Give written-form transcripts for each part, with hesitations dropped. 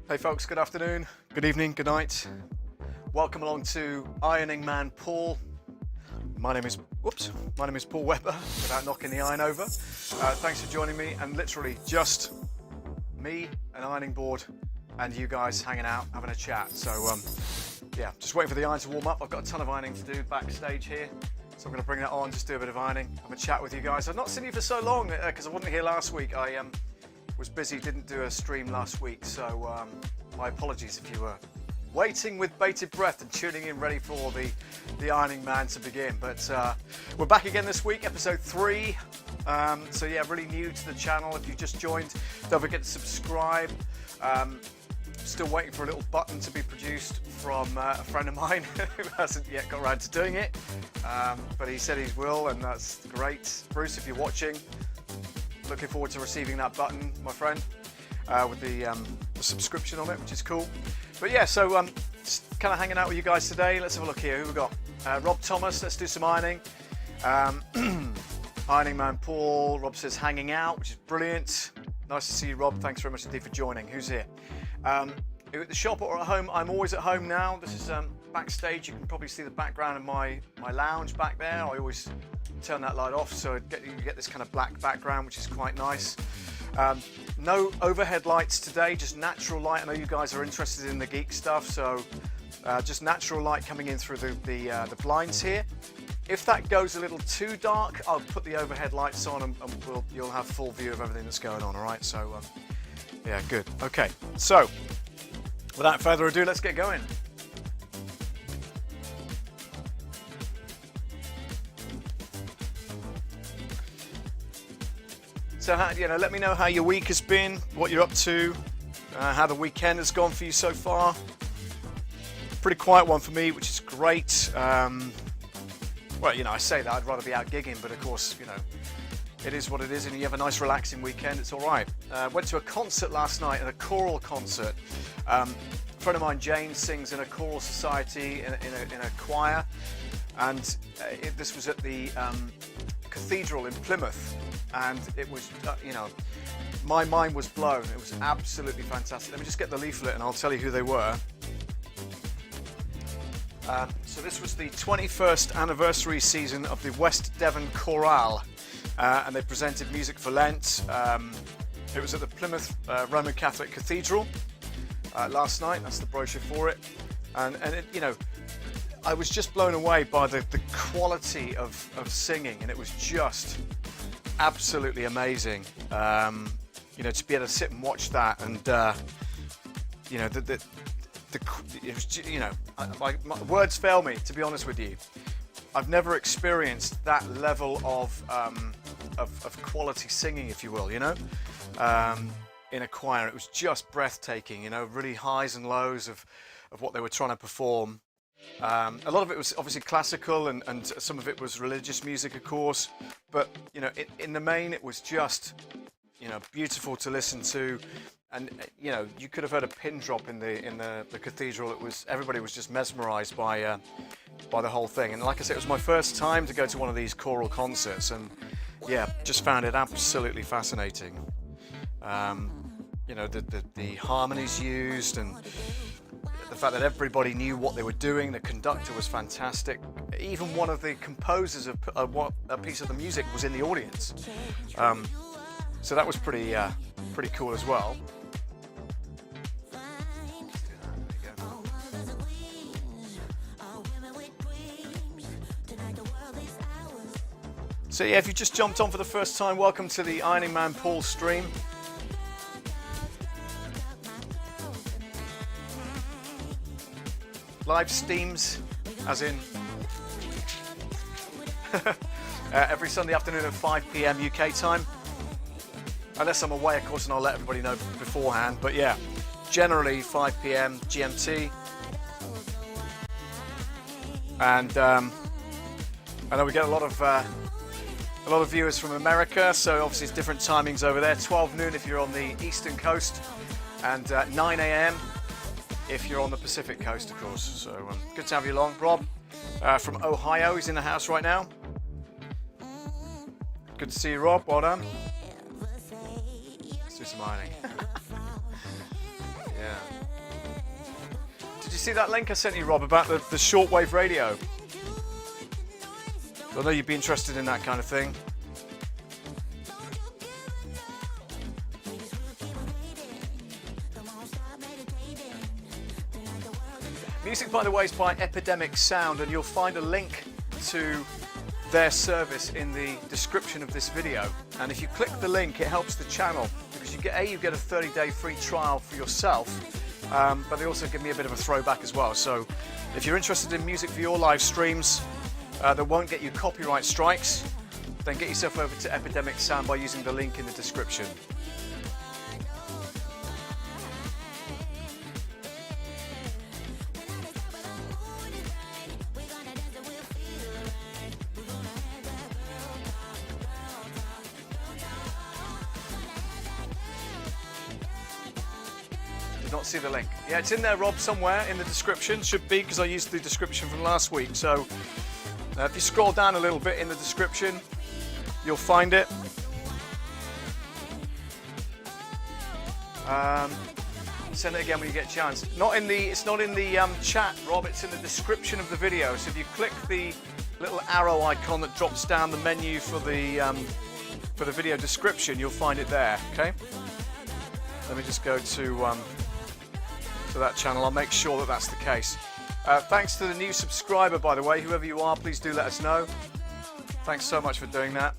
Hey folks, good afternoon, good evening, good night. Welcome along to Ironing Man Paul. My name is Paul Webber, without knocking the iron over. Thanks for joining me, and literally just me, an ironing board, and you guys hanging out, having a chat. So yeah, just waiting for the iron to warm up. I've got a ton of ironing to do backstage here, so I'm going to bring that on, just do a bit of ironing, have a chat with you guys. I've not seen you for so long because I wasn't here last week. I was busy, didn't do a stream last week, so my apologies if you were waiting with bated breath and tuning in ready for the Ironing Man to begin. But we're back again this week, episode 3. So yeah, really new to the channel. If you've just joined, don't forget to subscribe. Still waiting for a little button to be produced from a friend of mine who hasn't yet got around to doing it, but he said he will, and that's great. Bruce, if you're watching, looking forward to receiving that button, my friend, with the subscription on it, which is cool. But yeah, so just kind of hanging out with you guys today. Let's have a look here. Who we got? Rob Thomas, let's do some ironing. Ironing Man Paul. Rob says hanging out, which is brilliant. Nice to see you, Rob. Thanks very much indeed for joining. Who's here? Are you at the shop or at home? I'm always at home now. This is backstage. You can probably see the background of my lounge back there. I always turn that light off, so you get this kind of black background, which is quite nice. No overhead lights today, just natural light. I know you guys are interested in the geek stuff, so just natural light coming in through the blinds here. If that goes a little too dark, I'll put the overhead lights on, and you'll have full view of everything that's going on. All right, so yeah, good. Okay, so without further ado, let's get going. So, let me know how your week has been, what you're up to, how the weekend has gone for you so far. Pretty quiet one for me, which is great. Well, I say that I'd rather be out gigging, but of course, it is what it is, and you have a nice relaxing weekend, it's all right. Went to a concert last night, a choral concert. A friend of mine, James, sings in a choral society in a choir, and this was at the Cathedral in Plymouth. And it was, my mind was blown. It was absolutely fantastic. Let me just get the leaflet and I'll tell you who they were. So this was the 21st anniversary season of the West Devon Chorale, and they presented music for Lent. It was at the Plymouth Roman Catholic Cathedral last night. That's the brochure for it. And it, I was just blown away by the quality of singing, and it was just absolutely amazing. To be able to sit and watch that, and my words fail me, to be honest with you. I've never experienced that level of quality singing, if you will. In a choir, it was just breathtaking. Really highs and lows of what they were trying to perform. A lot of it was obviously classical, and some of it was religious music, of course, but in the main it was just beautiful to listen to, and you could have heard a pin drop in the cathedral. Everybody was just mesmerized by the whole thing, and like I said, it was my first time to go to one of these choral concerts, and yeah, just found it absolutely fascinating. The harmonies used, and the fact that everybody knew what they were doing. The conductor was fantastic. Even one of the composers of a piece of the music was in the audience. So that was pretty cool as well. So yeah, if you just jumped on for the first time, welcome to the Ironing Man Paul stream. Live steams, as in every Sunday afternoon at 5 p.m. UK time. Unless I'm away, of course, and I'll let everybody know beforehand. But yeah, generally 5 p.m. GMT. And I know we get a lot of A lot of viewers from America, so obviously it's different timings over there. 12 noon if you're on the eastern coast, and 9 a.m. if you're on the Pacific coast, of course. So good to have you along. Rob from Ohio, he's in the house right now. Good to see you, Rob. Well done. Let's do some ironing. Yeah. Did you see that link I sent you, Rob, about the shortwave radio? I know you'd be interested in that kind of thing. Music, by the way, is by Epidemic Sound, and you'll find a link to their service in the description of this video. And if you click the link, it helps the channel because you get a 30-day free trial for yourself, but they also give me a bit of a throwback as well. So if you're interested in music for your live streams that won't get you copyright strikes, then get yourself over to Epidemic Sound by using the link in the description. Not see the link. Yeah, it's in there, Rob, somewhere in the description. Should be, because I used the description from last week. So if you scroll down a little bit in the description, you'll find it. Send it again when you get a chance. It's not in the chat, Rob. It's in the description of the video. So if you click the little arrow icon that drops down the menu for the video description, you'll find it there. Okay. Let me just go to that channel. I'll make sure that that's the case. Thanks to the new subscriber, by the way. Whoever you are, please do let us know. Thanks so much for doing that.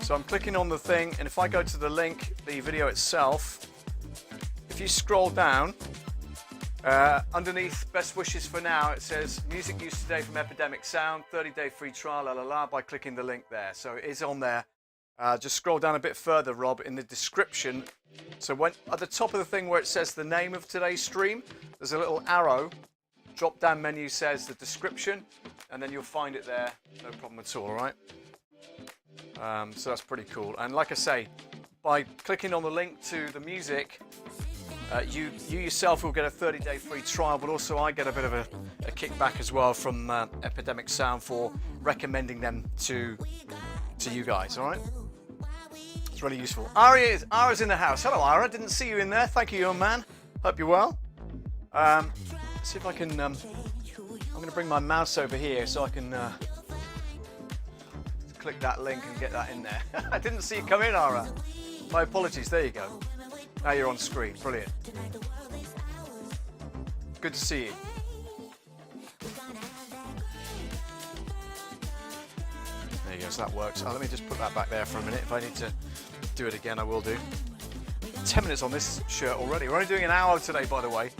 So I'm clicking on the thing, and if I go to the link, the video itself, if you scroll down, underneath best wishes for now, it says music used today from Epidemic Sound, 30-day free trial, by clicking the link there. So it is on there. Just scroll down a bit further, Rob, in the description. So when at the top of the thing where it says the name of today's stream, there's a little arrow. Drop-down menu says the description, and then you'll find it there. No problem at all, all right? So that's pretty cool. And like I say, by clicking on the link to the music, you yourself will get a 30-day free trial, but also I get a bit of a kickback as well from Epidemic Sound for recommending them to you guys, all right? It's really useful. Ara's in the house. Hello, Ara. Didn't see you in there. Thank you, young man. Hope you're well. Let's see if I can. I'm going to bring my mouse over here so I can click that link and get that in there. I didn't see you come in, Ara. My apologies. There you go. Now you're on screen. Brilliant. Good to see you. There you go, so that works. Let me just put that back there for a minute. If I need to do it again, I will do. 10 minutes on this shirt already. We're only doing an hour today, by the way.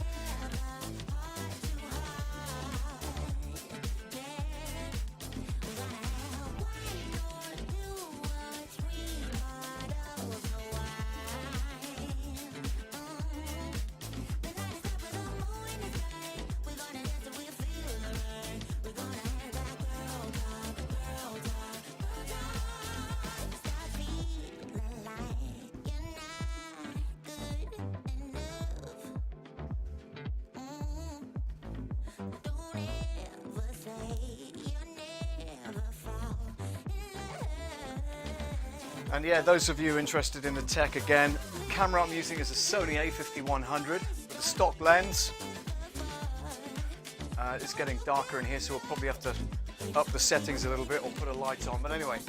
And yeah, those of you interested in the tech, again, the camera I'm using is a Sony a5100 with a stock lens. It's getting darker in here, so we'll probably have to up the settings a little bit or put a light on. But anyway,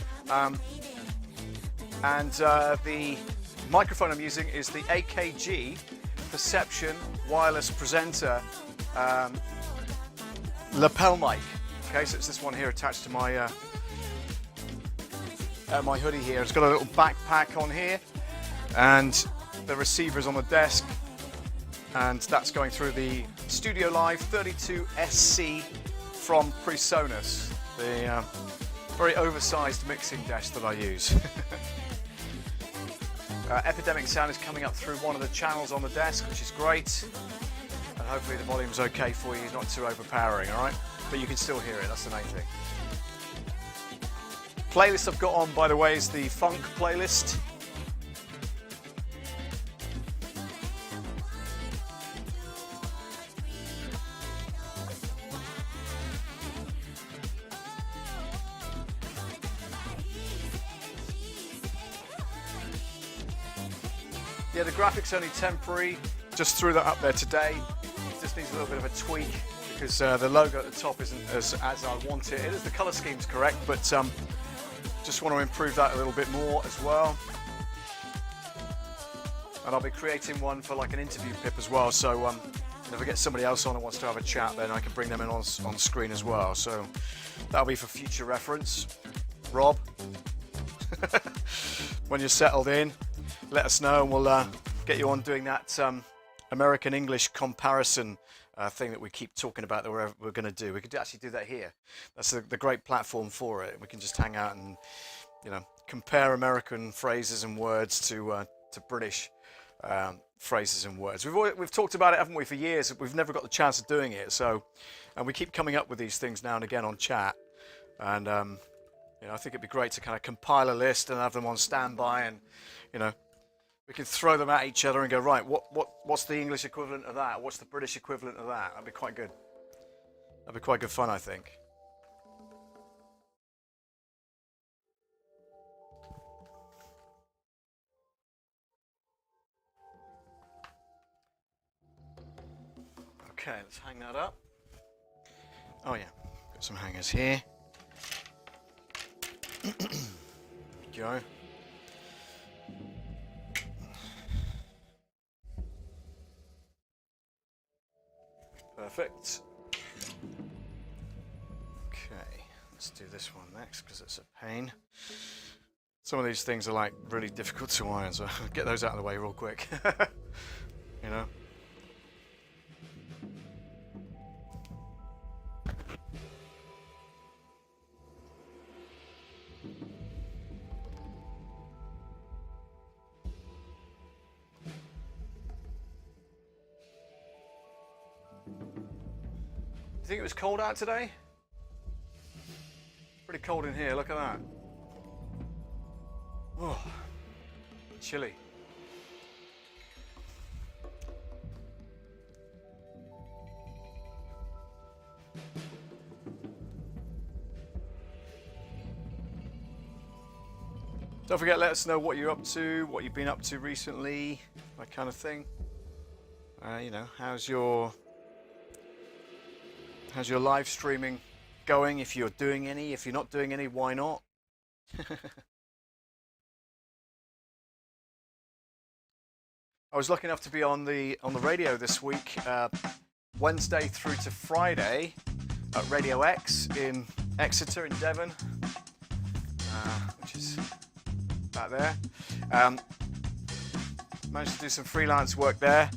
the microphone I'm using is the AKG Perception Wireless Presenter lapel mic. Okay, so it's this one here attached to my my hoodie here. It's got a little backpack on here, and the receiver's on the desk, and that's going through the Studio Live 32SC from PreSonus, the very oversized mixing desk that I use. Epidemic Sound is coming up through one of the channels on the desk, which is great, and hopefully the volume's okay for you, not too overpowering, all right? But you can still hear it, that's the main thing. playlist I've got on, by the way, is the funk playlist. Yeah, the graphics only temporary. Just threw that up there today. Just needs a little bit of a tweak because the logo at the top isn't as I want it. It is, the color scheme's correct, but just want to improve that a little bit more as well. And I'll be creating one for like an interview pip as well. So if I get somebody else on who wants to have a chat, then I can bring them in on screen as well. So that'll be for future reference. Rob, when you're settled in, let us know and we'll get you on doing that American English comparison thing that we keep talking about that we're going to do. We could actually do that here. That's the great platform for it. We can just hang out and, you know, compare American phrases and words to British phrases and words. We've talked about it, haven't we, for years? We've never got the chance of doing it. So, and we keep coming up with these things now and again on chat. And you know, I think it'd be great to kind of compile a list and have them on standby, and you know, we can throw them at each other and go, right, what's the English equivalent of that? What's the British equivalent of that? That'd be quite good. That'd be quite good fun, I think. Okay, let's hang that up. Oh yeah, got some hangers here. There we go. Perfect. Okay, let's do this one next because it's a pain. Some of these things are like really difficult to iron, so I'll get those out of the way real quick. You know. You think it was cold out today? Pretty cold in here, look at that. Oh, chilly. Don't forget, let us know what you're up to, what you've been up to recently, that kind of thing. You know, how's your live streaming going? If you're doing any, if you're not doing any, why not? I was lucky enough to be on the radio this week, Wednesday through to Friday at Radio X in Exeter in Devon, which is back there. Managed to do some freelance work there,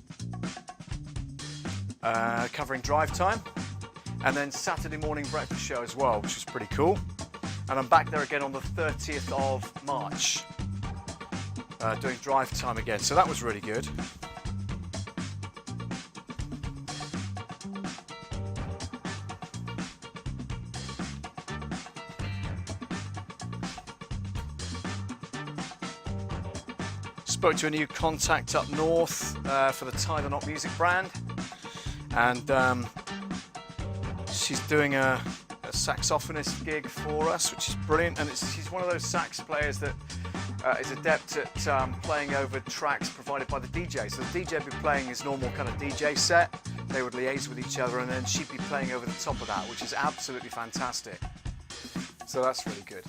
covering drive time. And then Saturday morning breakfast show as well, which is pretty cool. And I'm back there again on the 30th of March, doing drive time again. So that was really good. Spoke to a new contact up north for the Tie the Knot music brand. And she's doing a saxophonist gig for us, which is brilliant. And she's one of those sax players that is adept at playing over tracks provided by the DJ. So the DJ would be playing his normal kind of DJ set. They would liaise with each other, and then she'd be playing over the top of that, which is absolutely fantastic. So that's really good.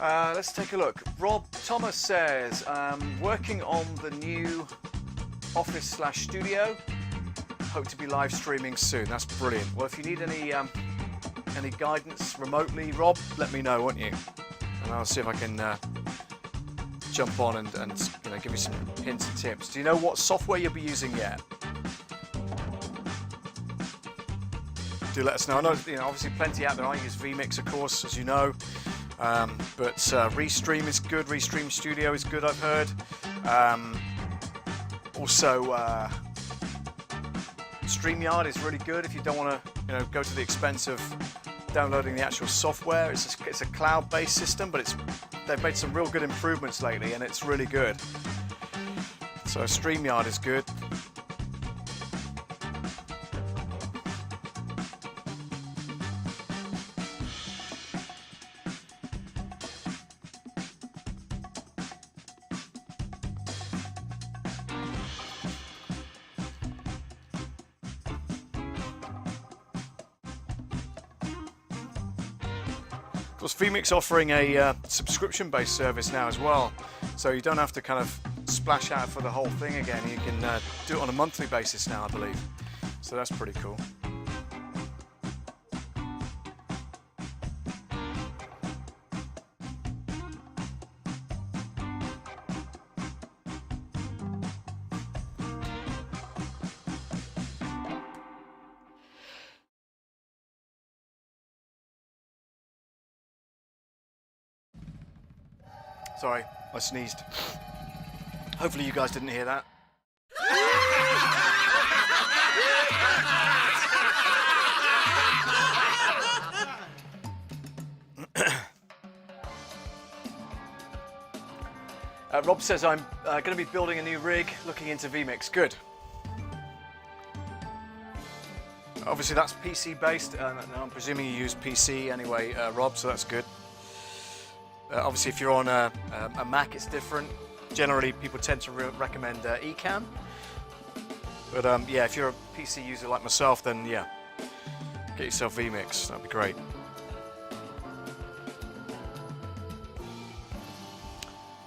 Let's take a look. Rob Thomas says, working on the new office/studio. Hope to be live streaming soon. That's brilliant. Well, if you need any guidance remotely, Rob, let me know, won't you? And I'll see if I can jump on and you know, give you some hints and tips. Do you know what software you'll be using yet? Do let us know. I know, you know, obviously plenty out there. I use vMix, of course, as you know. But Restream is good. Restream Studio is good, I've heard. Also, StreamYard is really good if you don't want to, you know, go to the expense of downloading the actual software. It's a cloud-based system, but they've made some real good improvements lately, and it's really good. So StreamYard is good. Of course, vMix offering a subscription-based service now as well, so you don't have to kind of splash out for the whole thing again. You can do it on a monthly basis now, I believe. So that's pretty cool. Sorry, I sneezed. Hopefully you guys didn't hear that. Rob says I'm going to be building a new rig, looking into vMix. Good. Obviously that's PC based, and I'm presuming you use PC anyway, Rob, so that's good. Obviously if you're on a Mac it's different. Generally people tend to recommend Ecamm. But yeah, if you're a PC user like myself, then yeah, get yourself vMix, that'd be great.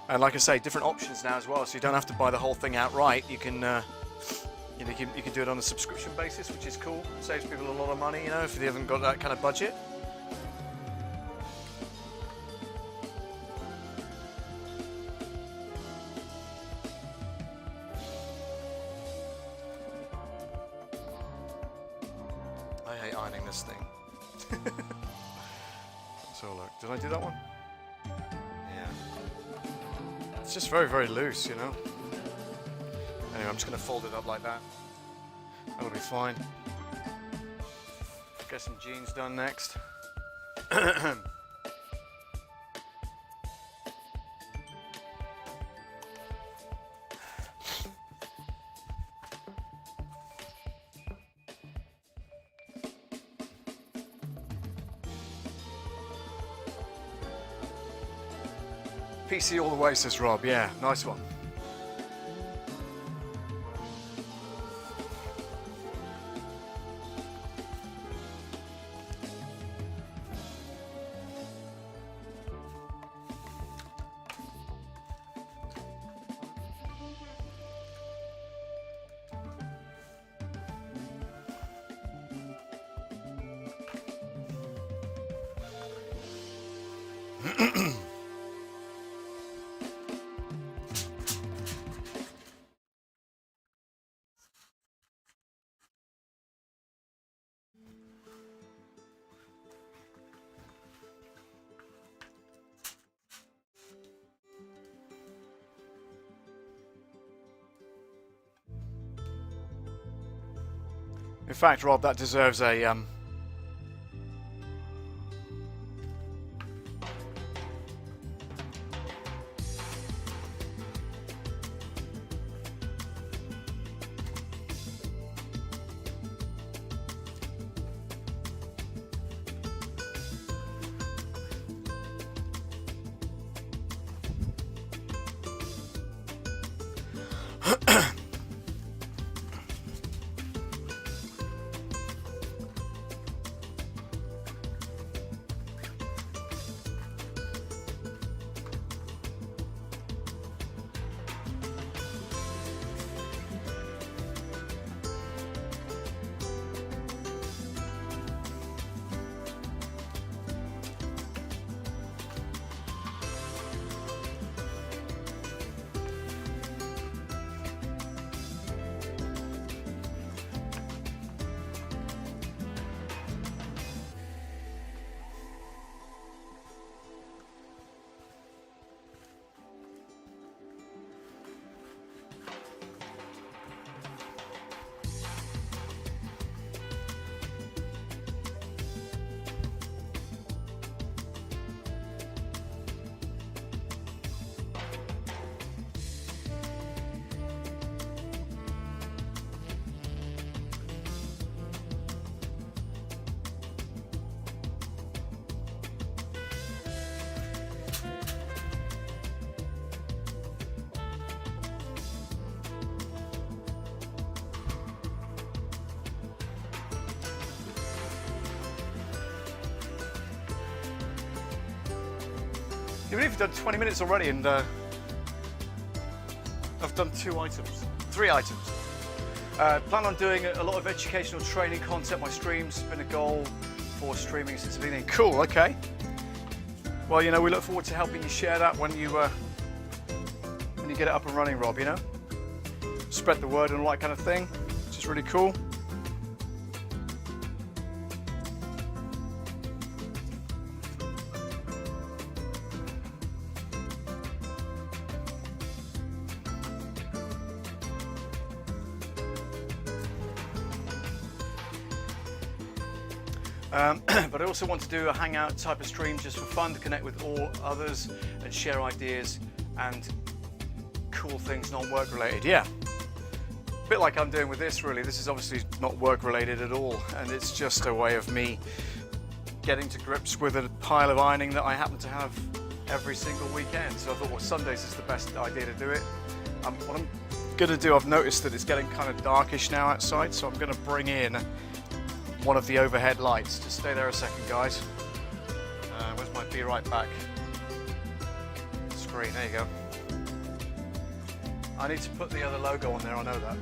And like I say, different options now as well, so you don't have to buy the whole thing outright. You can you can do it on a subscription basis, which is cool. Saves people a lot of money, you know, if they haven't got that kind of budget. I hate ironing this thing. So look, did I do that one? Yeah. It's just very, very loose, you know. Anyway, I'm just going to fold it up like that. That'll be fine. Get some jeans done next. PC all the way, says Rob. Yeah, nice one. In fact, Rob, that deserves a Even if you've done 20 minutes already, and I've done 3 items. Plan on doing a lot of educational training content. My streams been a goal for streaming since the beginning. Cool, okay. Well, you know, we look forward to helping you share that when you get it up and running, Rob, you know? Spread the word and all that kind of thing, which is really cool. But I also want to do a hangout type of stream just for fun, to connect with all others and share ideas and cool things non-work related. Yeah, a bit like I'm doing with this really. This is obviously not work related at all, and it's just a way of me getting to grips with a pile of ironing that I happen to have every single weekend. So I thought, well, Sundays is the best idea to do it. What I'm gonna do, I've noticed that it's getting kind of darkish now outside, so I'm gonna bring in one of the overhead lights. Just stay there a second, guys. Where's my be right back screen? There you go. I need to put the other logo on there, I know that.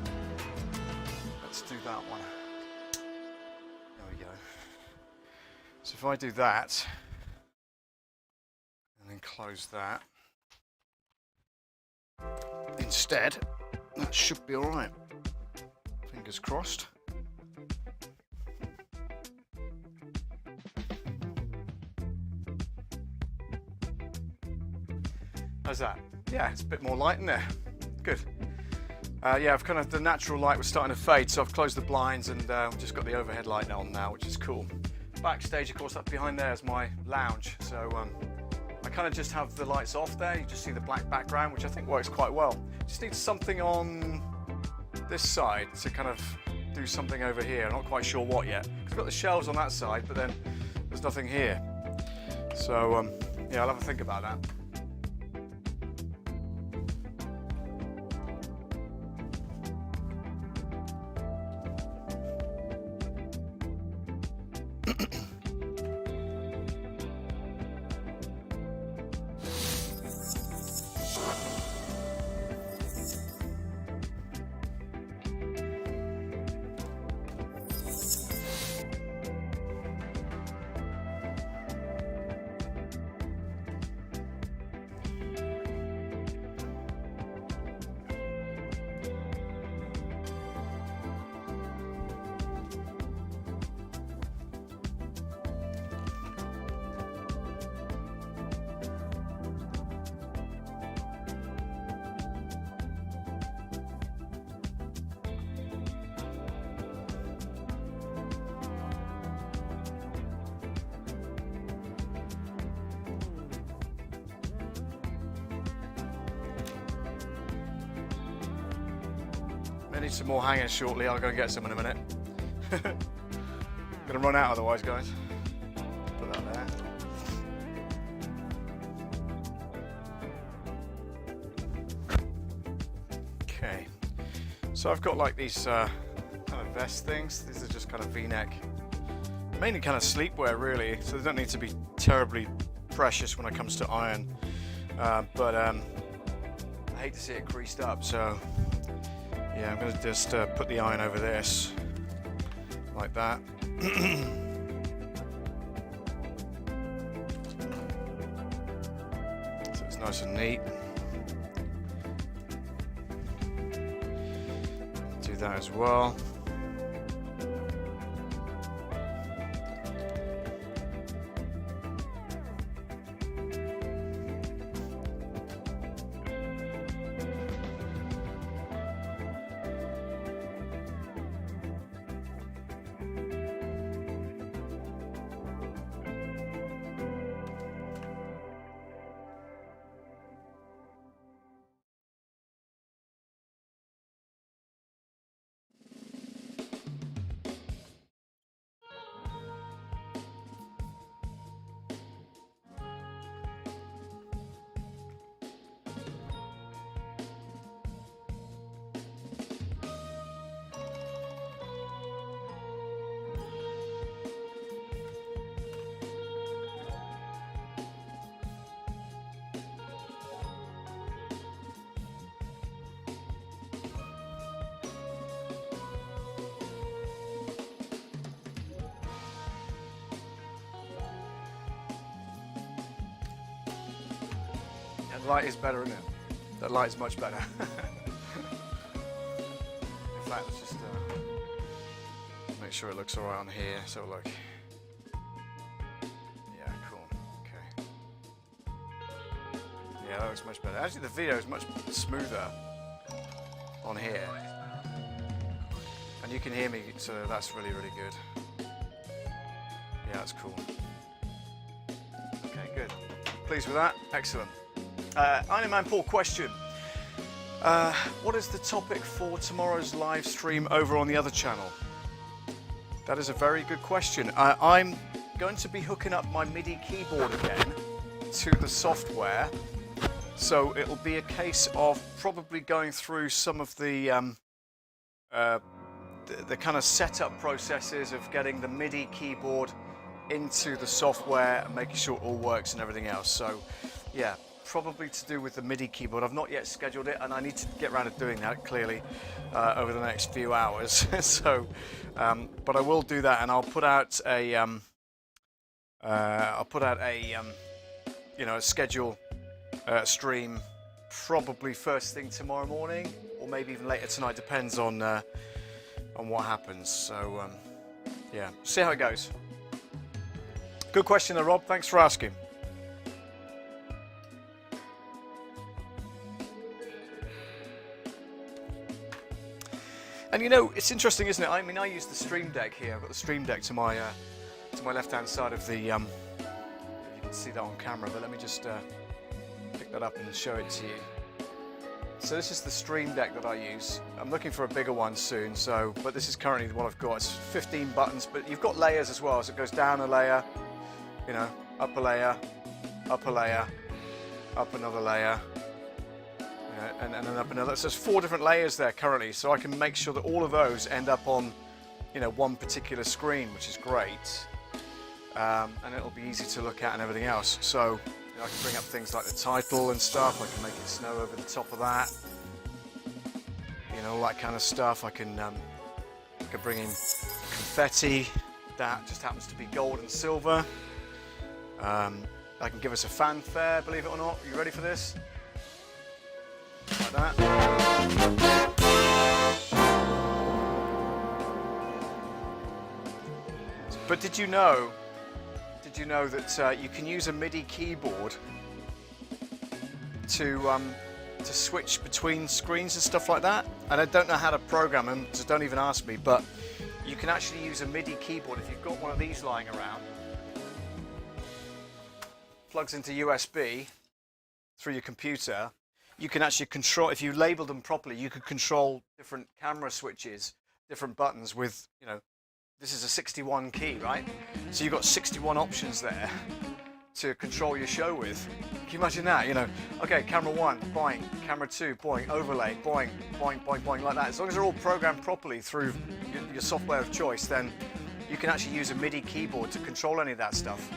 Let's do that one. There we go. So if I do that, and then close that, instead, that should be all right. Fingers crossed. How's that? Yeah, it's a bit more light in there. Good. Yeah, I've kind of, the natural light was starting to fade, so I've closed the blinds and just got the overhead light on now, which is cool. Backstage, of course, up behind there is my lounge, so I kind of just have the lights off there. You just see the black background, which I think works quite well. Just need something on this side to kind of do something over here. I'm not quite sure what yet. I've got the shelves on that side, but then there's nothing here. So yeah, I'll have a think about that. I need some more hangers shortly. I'll go and get some in a minute. Gonna run out otherwise, guys. Put that there. Okay. So I've got like these kind of vest things. These are just kind of V-neck. Mainly kind of sleepwear really, so they don't need to be terribly precious when it comes to iron. But I hate to see it creased up, so yeah, I'm going to just put the iron over this, like that. So it's nice and neat. Do that as well. light is better, isn't it? That light is much better. In fact, let's just make sure it looks alright on here. So look. Yeah, cool. Okay. Yeah, that looks much better. Actually, the video is much smoother on here. And you can hear me, so that's really, really good. Yeah, that's cool. Okay, good. Pleased with that? Excellent. Iron Man Paul question. What is the topic for tomorrow's live stream over on the other channel? That is a very good question. I'm going to be hooking up my MIDI keyboard again to the software. So it'll be a case of probably going through some of the kind of setup processes of getting the MIDI keyboard into the software and making sure it all works and everything else. So yeah, probably to do with the MIDI keyboard. I've not yet scheduled it, and I need to get around to doing that clearly over the next few hours. So but I will do that, and I'll put out a you know, a schedule stream probably first thing tomorrow morning, or maybe even later tonight, depends on what happens. So yeah, see how it goes. Good question there, Rob. Thanks for asking. And you know, it's interesting, isn't it? I mean, I use the Stream Deck here. I've got the Stream Deck to my left-hand side of the. You can see that on camera, but let me just pick that up and show it to you. So this is the Stream Deck that I use. I'm looking for a bigger one soon, but this is currently what I've got. It's 15 buttons, but you've got layers as well. So it goes down a layer, you know, up a layer, up another layer, you know, and then up another. So there's 4 different layers there currently. So I can make sure that all of those end up on, you know, one particular screen, which is great. And it'll be easy to look at and everything else. So you know, I can bring up things like the title and stuff. I can make it snow over the top of that. You know, all that kind of stuff. I can bring in confetti that just happens to be gold and silver. I can give us a fanfare, believe it or not. Are you ready for this? Like that. But did you know that you can use a MIDI keyboard to switch between screens and stuff like that? And I don't know how to program them, so don't even ask me, but you can actually use a MIDI keyboard if you've got one of these lying around. Plugs into USB through your computer. You can actually control, if you label them properly, you could control different camera switches, different buttons with, you know, this is a 61 key, right? So you've got 61 options there to control your show with. Can you imagine that? You know, okay, camera 1, boing, camera 2, boing, overlay, boing, boing, boing, boing, like that. As long as they're all programmed properly through your software of choice, then you can actually use a MIDI keyboard to control any of that stuff.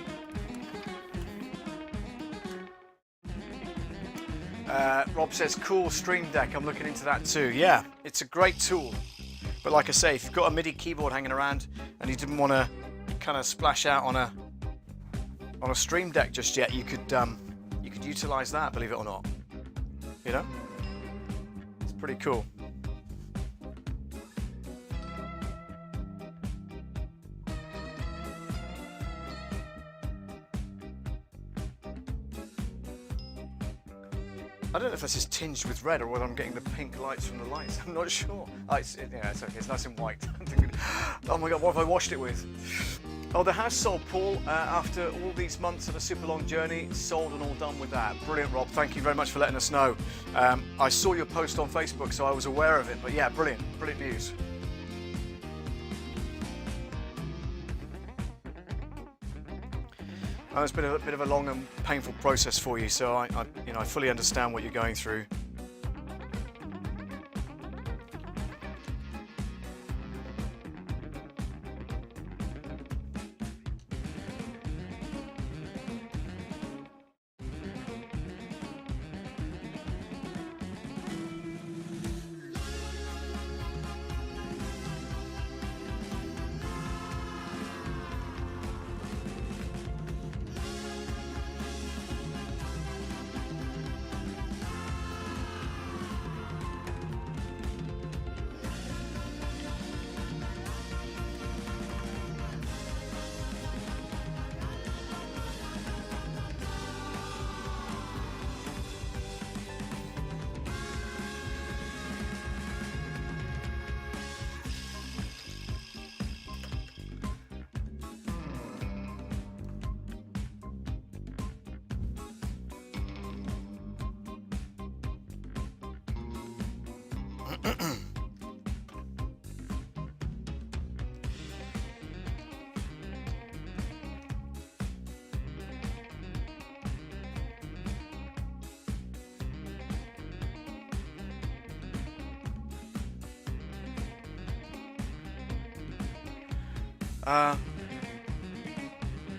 Rob says, cool Stream Deck, I'm looking into that too. Yeah, it's a great tool. But like I say, if you've got a MIDI keyboard hanging around and you didn't want to kind of splash out on a Stream Deck just yet, you could utilize that, believe it or not. You know? It's pretty cool. I don't know if this is tinged with red or whether I'm getting the pink lights from the lights. I'm not sure. Oh, it's okay. It's nice and white. I'm thinking, oh my God, what have I washed it with? Oh, the house sold, Paul, after all these months of a super long journey. Sold and all done with that. Brilliant, Rob. Thank you very much for letting us know. I saw your post on Facebook, so I was aware of it. But yeah, brilliant. Brilliant news. It's been a bit of a long and painful process for you, so I fully understand what you're going through.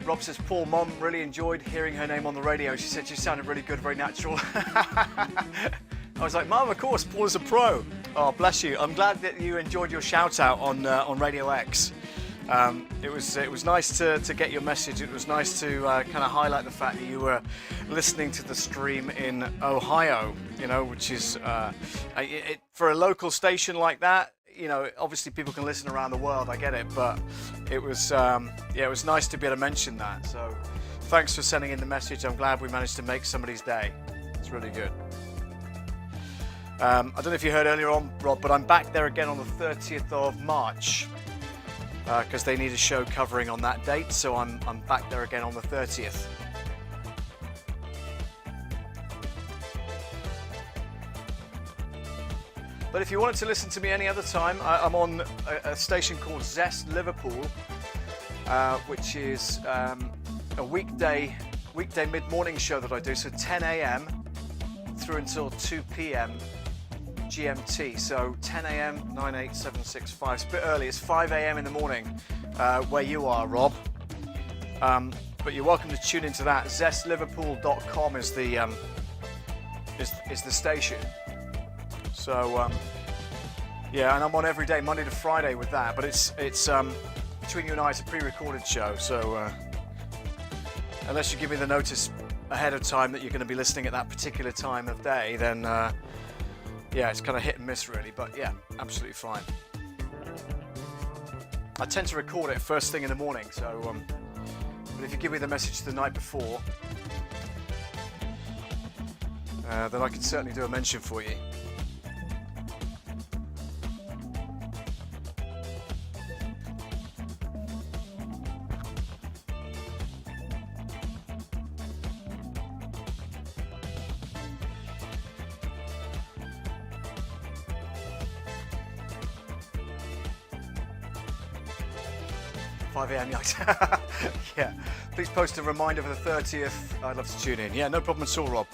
Rob says, Paul, Mom really enjoyed hearing her name on the radio. She said she sounded really good, very natural. I was like, Mum, of course, Paul is a pro. Oh, bless you. I'm glad that you enjoyed your shout out on Radio X. It was nice to get your message. It was nice to kind of highlight the fact that you were listening to the stream in Ohio, you know, which is, for a local station like that, you know, obviously people can listen around the world, I get it, but it was, it was nice to be able to mention that. So thanks for sending in the message. I'm glad we managed to make somebody's day. It's really good. I don't know if you heard earlier on, Rob, but I'm back there again on the 30th of March because they need a show covering on that date. So I'm back there again on the 30th. But if you wanted to listen to me any other time, I'm on a station called Zest Liverpool, which is a weekday mid-morning show that I do. So 10 a.m. through until 2 p.m. GMT. So 10 a.m. 9, 8, 7, 6, 5. It's a bit early. It's 5 a.m. in the morning where you are, Rob. But you're welcome to tune into that. ZestLiverpool.com is the station. So yeah, and I'm on every day, Monday to Friday with that. But it's between you and I, it's a pre-recorded show. So unless you give me the notice ahead of time that you're going to be listening at that particular time of day, then yeah, it's kind of hit and miss really. But yeah, absolutely fine. I tend to record it first thing in the morning. So, but if you give me the message the night before, then I can certainly do a mention for you. 5 a.m. Yeah, please post a reminder for the 30th. I'd love to tune in. Yeah, no problem at all, Rob.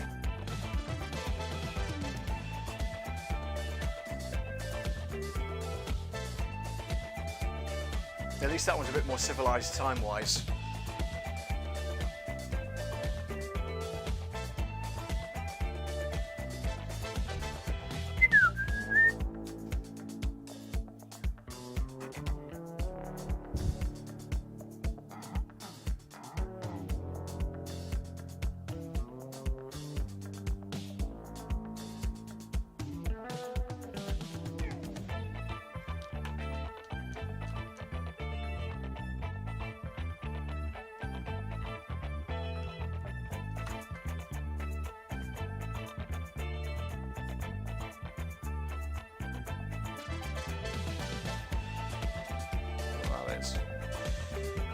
At least that one's a bit more civilized time-wise.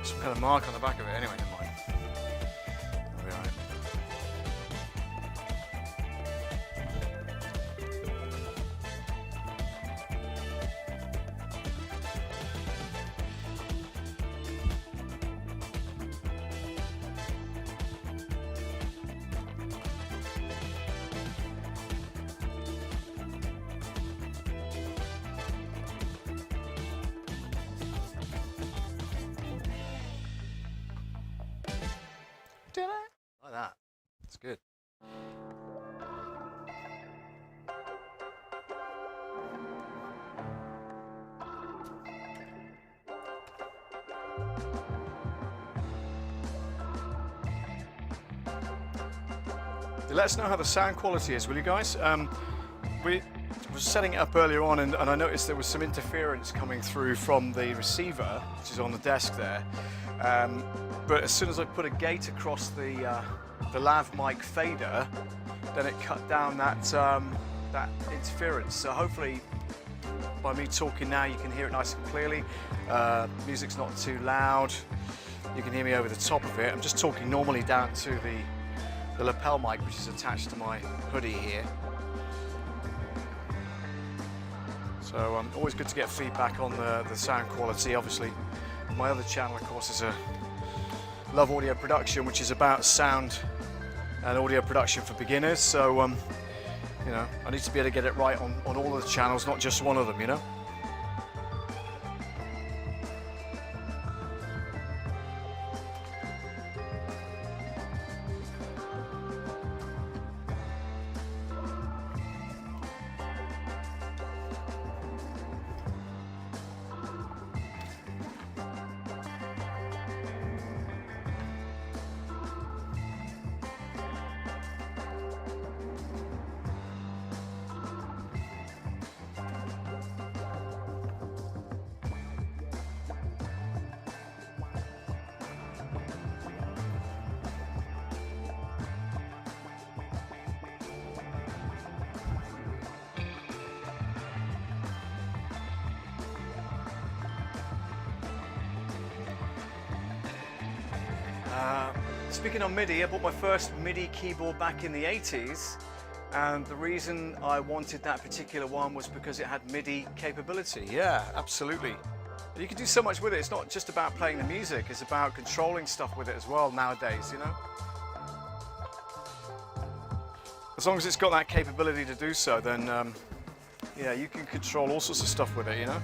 Some kind of mark on the back of it. Anyway, never mind. That'll be all right. Like that. It's good. Let us know how the sound quality is, will you guys? We was setting it up earlier on and I noticed there was some interference coming through from the receiver, which is on the desk there. But as soon as I put a gate across the lav mic fader, then it cut down that interference. So hopefully, by me talking now, you can hear it nice and clearly. Music's not too loud. You can hear me over the top of it. I'm just talking normally down to the lapel mic, which is attached to my hoodie here. So always good to get feedback on the sound quality. Obviously, my other channel, of course, is a Love Audio Production, which is about sound and audio production for beginners. So, you know, I need to be able to get it right on all of the channels, not just one of them, you know. Speaking on MIDI, I bought my first MIDI keyboard back in the 80s, and the reason I wanted that particular one was because it had MIDI capability. Yeah, absolutely. You can do so much with it. It's not just about playing the music, it's about controlling stuff with it as well nowadays, you know? As long as it's got that capability to do so, then yeah, you can control all sorts of stuff with it, you know?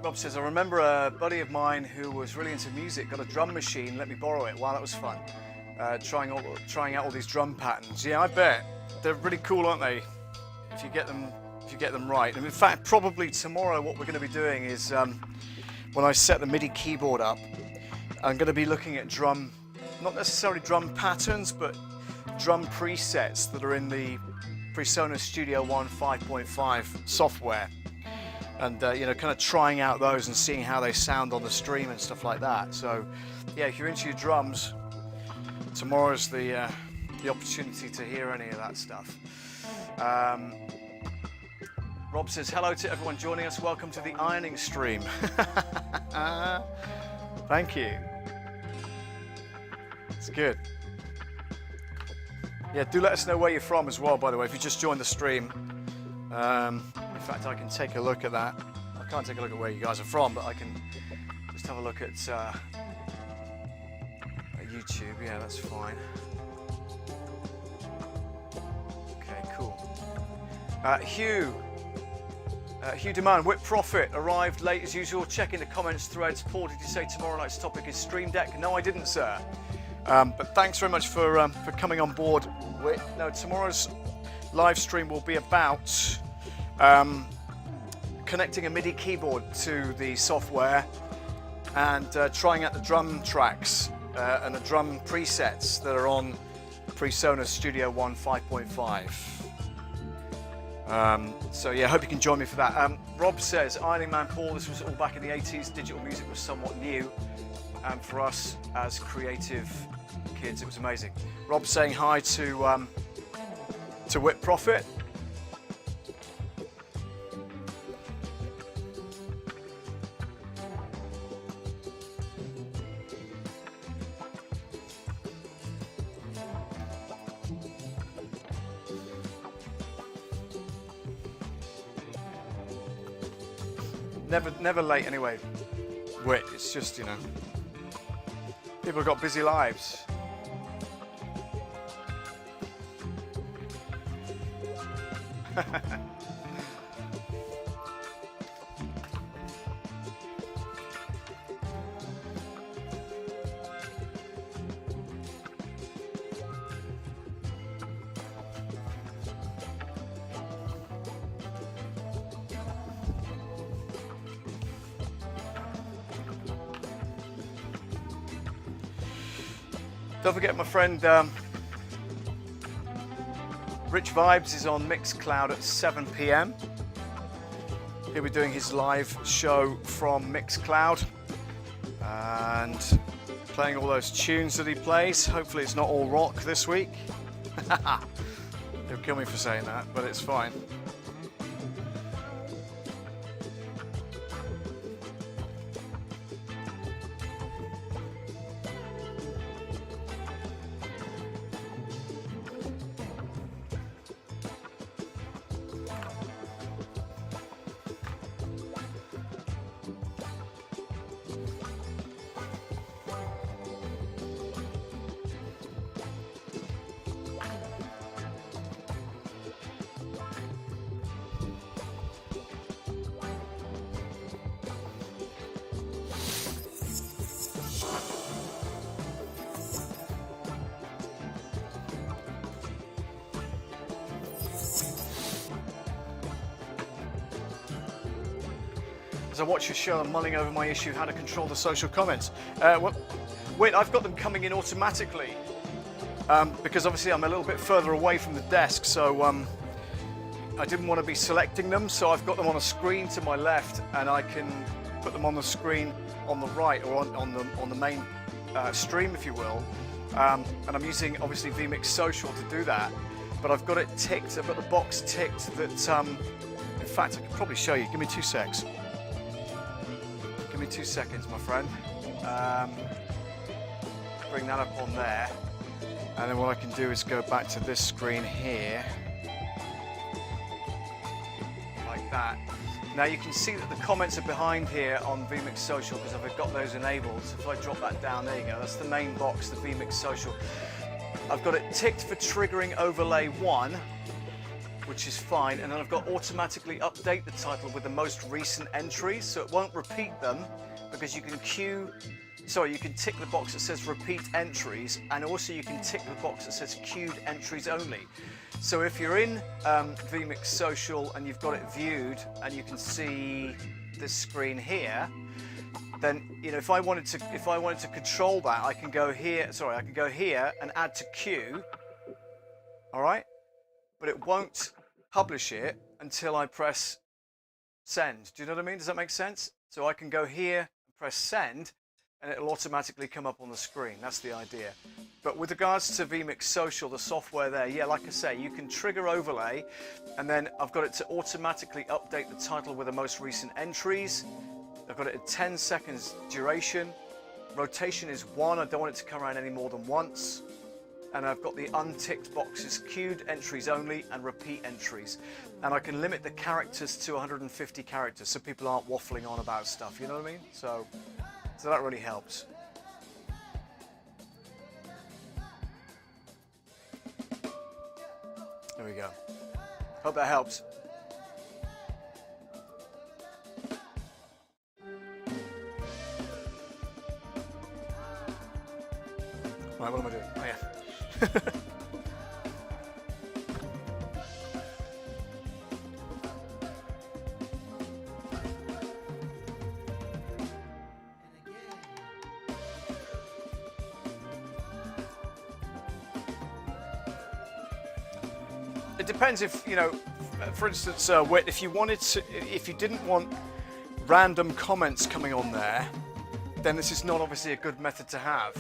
Rob says, I remember a buddy of mine who was really into music, got a drum machine, let me borrow it. Wow, that was fun. Trying out all these drum patterns. Yeah, I bet. They're really cool, aren't they? If you get them right. And in fact, probably tomorrow what we're going to be doing is, when I set the MIDI keyboard up, I'm going to be looking at drum, not necessarily drum patterns, but drum presets that are in the PreSonus Studio One 5.5 software. And you know, kind of trying out those and seeing how they sound on the stream and stuff like that. So yeah, if you're into your drums, tomorrow's the opportunity to hear any of that stuff. Rob says, hello to everyone joining us. Welcome to the ironing stream. Thank you. It's good. Yeah, do let us know where you're from as well, by the way, if you just joined the stream. In fact, I can take a look at that. I can't take a look at where you guys are from, but I can just have a look at YouTube. Yeah, that's fine. Okay, cool. Hugh Demand, Whip Profit arrived late as usual. Checking the comments threads. Paul, did you say tomorrow night's topic is Stream Deck? No, I didn't, sir. But thanks very much for coming on board. No, tomorrow's live stream will be about connecting a MIDI keyboard to the software and trying out the drum tracks and the drum presets that are on PreSonus Studio One 5.5. So yeah, hope you can join me for that. Rob says, Ironing Man Paul, this was all back in the 80s. Digital music was somewhat new. And for us as creative kids, it was amazing. Rob's saying hi to Whip Profit. Never late anyway. Wait, it's just, you know, people have got busy lives. Don't forget my friend Rich Vibes is on Mixcloud at 7 p.m. He'll be doing his live show from Mixcloud and playing all those tunes that he plays. Hopefully it's not all rock this week. He'll kill me for saying that, but it's fine. As I watch your show, I'm mulling over my issue, how to control the social comments. Wait, I've got them coming in automatically because obviously I'm a little bit further away from the desk, so I didn't want to be selecting them, so I've got them on a screen to my left, and I can put them on the screen on the right, or on the main stream, if you will. And I'm using obviously vMix Social to do that, but I've got it ticked. I've got the box ticked that. In fact, I could probably show you. Give me 2 secs. Give me 2 seconds, my friend. Bring that up on there, and then what I can do is go back to this screen here, like that. Now you can see that the comments are behind here on vMix Social because I've got those enabled. So if I drop that down, there you go. That's the main box, the vMix Social. I've got it ticked for triggering overlay 1, which is fine, and then I've got automatically update the title with the most recent entries, so it won't repeat them, because you can you can tick the box that says repeat entries, and also you can tick the box that says queued entries only. So if you're in vMix Social and you've got it viewed and you can see this screen here, then if I wanted to control that, I can go here. Sorry, I can go here and add to queue. All right, but it won't publish it until I press send. Do you know what I mean? Does that make sense? So I can go here and press send, and it'll automatically come up on the screen. That's the idea. But with regards to vMix Social, the software there, yeah, like I say, you can trigger overlay, and then I've got it to automatically update the title with the most recent entries. I've got it at 10 seconds duration. Rotation is 1. I don't want it to come around any more than once. And I've got the unticked boxes, queued entries only and repeat entries. And I can limit the characters to 150 characters so people aren't waffling on about stuff, you know what I mean? So that really helps. There we go. Hope that helps. Right, what am I doing? Oh yeah. It depends if, for instance, Whit, if you wanted to, if you didn't want random comments coming on there, then this is not obviously a good method to have,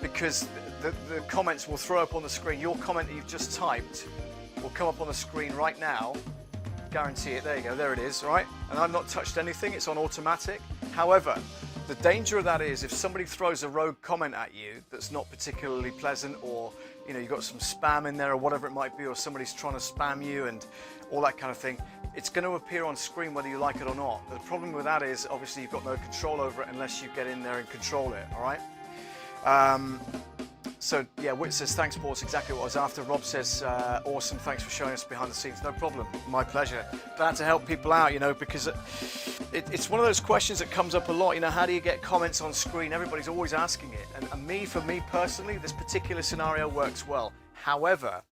because the comments will throw up on the screen. Your comment that you've just typed will come up on the screen right now. Guarantee it. There you go. There it is. Right, and I've not touched anything. It's on automatic. However, the danger of that is if somebody throws a rogue comment at you that's not particularly pleasant, or you've got some spam in there or whatever it might be, or somebody's trying to spam you and all that kind of thing, it's going to appear on screen whether you like it or not. The problem with that is obviously you've got no control over it unless you get in there and control it. All right. So yeah, Whit says thanks, Paul. It's exactly what I was after. Rob says awesome. Thanks for showing us behind the scenes. No problem. My pleasure. Glad to help people out. Because it's one of those questions that comes up a lot. How do you get comments on screen? Everybody's always asking it. And for me personally, this particular scenario works well. However,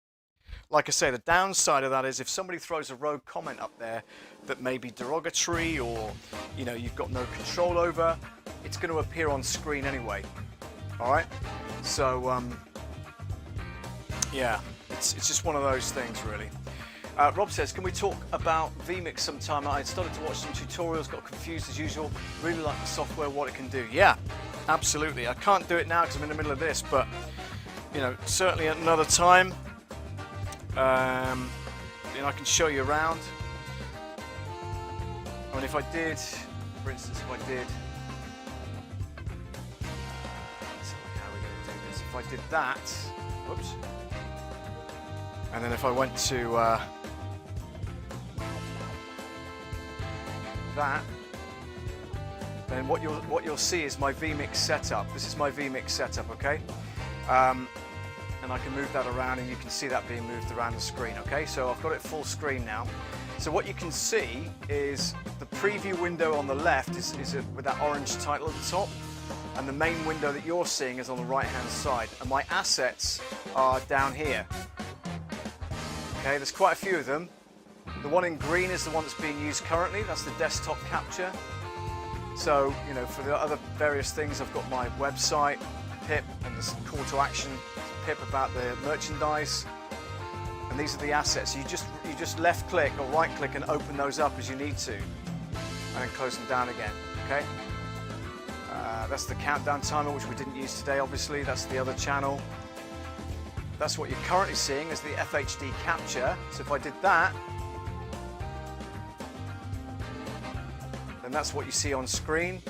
like I say, the downside of that is if somebody throws a rogue comment up there that may be derogatory, or you've got no control over, it's going to appear on screen anyway. All right. So yeah, it's just one of those things, really. Rob says, can we talk about vMix sometime? I started to watch some tutorials, got confused as usual. Really like the software, what it can do. Yeah, absolutely. I can't do it now because I'm in the middle of this, but certainly at another time, I can show you around. I mean, if I did, for instance, if I did that, whoops, and then if I went to that, then what you'll see is my vMix setup. This is my vMix setup, okay? And I can move that around, and you can see that being moved around the screen, okay? So I've got it full screen now. So what you can see is the preview window on the left is with that orange title at the top. And the main window that you're seeing is on the right hand side, and my assets are down here. Okay, there's quite a few of them. The one in green is the one that's being used currently. That's the desktop capture. So for the other various things, I've got my website pip and this call to action pip about the merchandise, and these are the assets. You just left click or right click and open those up as you need to, and then close them down again. Okay. That's the countdown timer, which we didn't use today, obviously. That's the other channel. That's what you're currently seeing as the FHD capture. So if I did that, then that's what you see on screen.